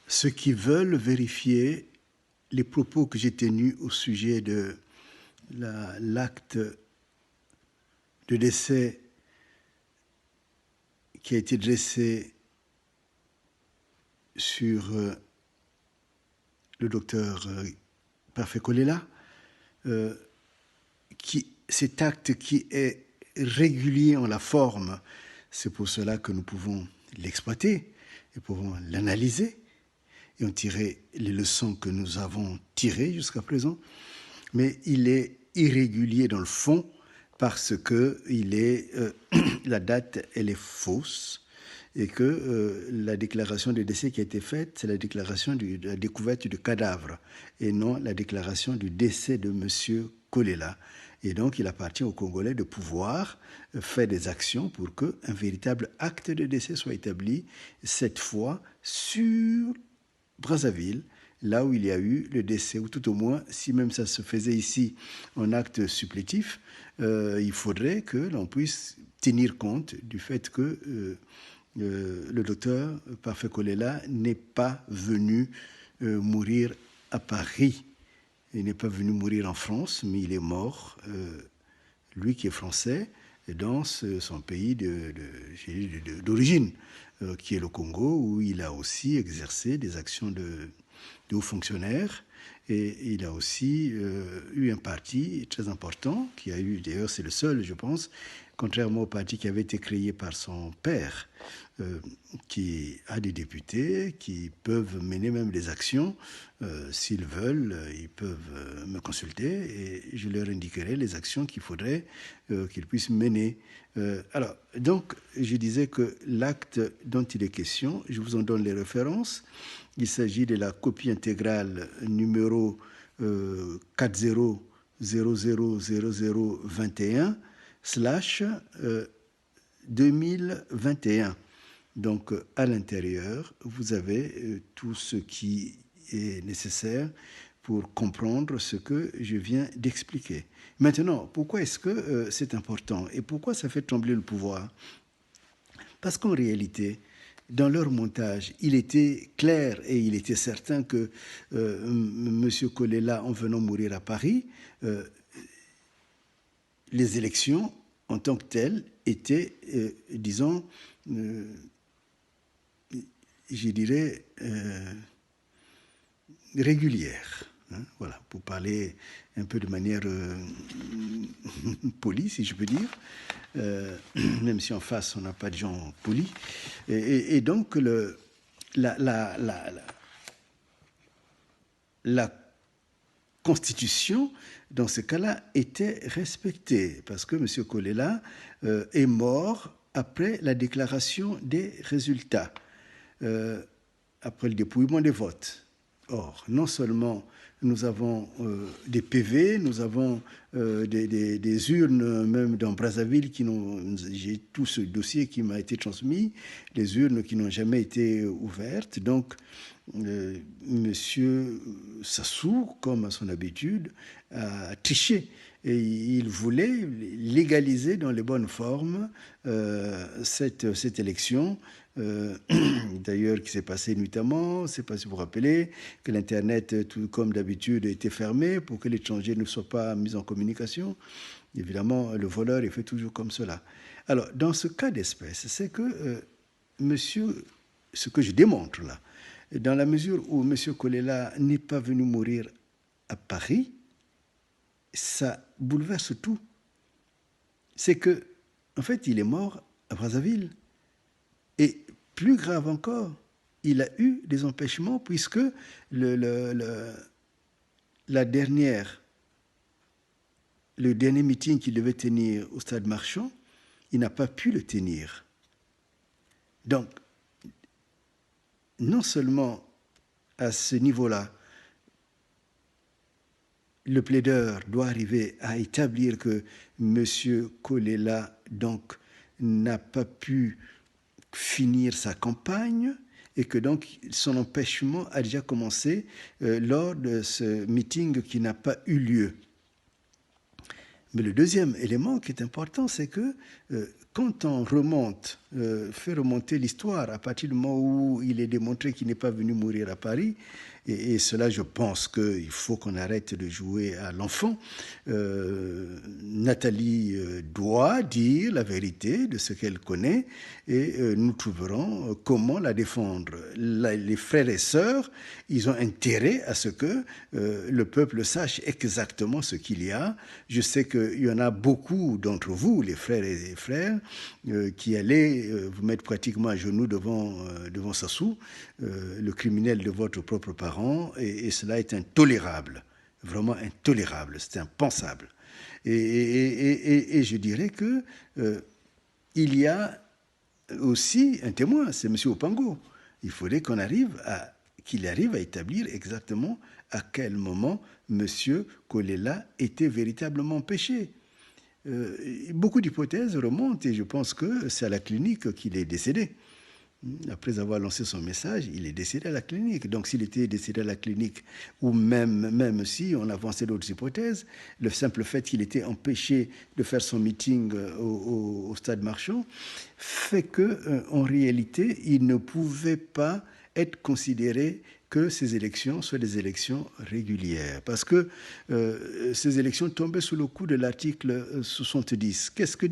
ceux qui veulent vérifier les propos que j'ai tenus au sujet de l'acte de décès qui a été dressé sur le docteur Parfait Kolela, cet acte qui est régulier en la forme, c'est pour cela que nous pouvons l'exploiter et pouvons l'analyser et en tirer les leçons que nous avons tirées jusqu'à présent. Mais il est irrégulier dans le fond parce que la date, elle est fausse et que la déclaration de décès qui a été faite, c'est la déclaration de la découverte du cadavre et non la déclaration du décès de M. Kolela. Et donc, il appartient aux Congolais de pouvoir faire des actions pour qu'un véritable acte de décès soit établi, cette fois sur Brazzaville, là où il y a eu le décès, ou tout au moins, si même ça se faisait ici en acte supplétif, il faudrait que l'on puisse tenir compte du fait que le docteur Parfait Kolela n'est pas venu mourir à Paris. Il n'est pas venu mourir en France, mais il est mort, lui qui est français, dans son pays d'origine, qui est le Congo, où il a aussi exercé des actions de haut fonctionnaire. Et il a aussi eu un parti très important, qui a eu, d'ailleurs c'est le seul, je pense, contrairement au parti qui avait été créé par son père, qui a des députés qui peuvent mener même des actions. S'ils veulent, ils peuvent me consulter et je leur indiquerai les actions qu'il faudrait qu'ils puissent mener. Alors, donc, je disais que l'acte dont il est question, je vous en donne les références. Il s'agit de la copie intégrale numéro 40000021/2021. Donc, à l'intérieur, vous avez tout ce qui est nécessaire pour comprendre ce que je viens d'expliquer. Maintenant, pourquoi est-ce que c'est important et pourquoi ça fait trembler le pouvoir? Parce qu'en réalité, dans leur montage, il était clair et il était certain que M. Kolela, en venant mourir à Paris, les élections, en tant que telles, étaient, disons, je dirais, régulières. Hein, voilà, pour parler un peu de manière polie, si je peux dire, même si en face, on n'a pas de gens polis. Et donc, la Constitution, dans ce cas-là, était respectée, parce que M. Kolela est mort après la déclaration des résultats, après le dépouillement des votes. Or, non seulement nous avons des PV, nous avons des urnes, même dans Brazzaville, j'ai tout ce dossier qui m'a été transmis, des urnes qui n'ont jamais été ouvertes. Donc, Monsieur Sassou, comme à son habitude, a triché. Et il voulait légaliser dans les bonnes formes cette élection. D'ailleurs, qui s'est passé nuitamment, je ne sais pas si vous vous rappelez, que l'Internet, tout comme d'habitude, était fermé pour que l'étranger ne soit pas mis en communication. Évidemment, le voleur est fait toujours comme cela. Alors, dans ce cas d'espèce, c'est que ce que je démontre là, dans la mesure où M. Kolela n'est pas venu mourir à Paris, ça bouleverse tout. C'est que, en fait, il est mort à Brazzaville. Et plus grave encore, il a eu des empêchements puisque le dernier meeting qu'il devait tenir au Stade Marchand, il n'a pas pu le tenir. Donc, non seulement à ce niveau-là, le plaideur doit arriver à établir que M. Kolela, donc, n'a pas pu finir sa campagne et que donc son empêchement a déjà commencé lors de ce meeting qui n'a pas eu lieu. Mais le deuxième élément qui est important, c'est que quand on remonte fait remonter l'histoire à partir du moment où il est démontré qu'il n'est pas venu mourir à Paris. Et cela, je pense qu'il faut qu'on arrête de jouer à l'enfant. Nathalie doit dire la vérité de ce qu'elle connaît et nous trouverons comment la défendre. Les frères et sœurs, ils ont intérêt à ce que le peuple sache exactement ce qu'il y a. Je sais qu'il y en a beaucoup d'entre vous, les frères et les frères, qui allaient vous mettre pratiquement à genoux devant Sassou, le criminel de votre propre parent, et cela est intolérable, vraiment intolérable, c'est impensable. Et je dirais que il y a aussi un témoin, c'est M. Opango. Il faudrait qu'il arrive à établir exactement à quel moment M. Kolela était véritablement péché. Beaucoup d'hypothèses remontent et je pense que c'est à la clinique qu'il est décédé. Après avoir lancé son message, il est décédé à la clinique. Donc s'il était décédé à la clinique, ou même si on avançait d'autres hypothèses, le simple fait qu'il était empêché de faire son meeting au stade Marchand fait qu'en réalité, il ne pouvait pas être considéré que ces élections soient des élections régulières. Parce que ces élections tombaient sous le coup de l'article 70. Qu'est-ce que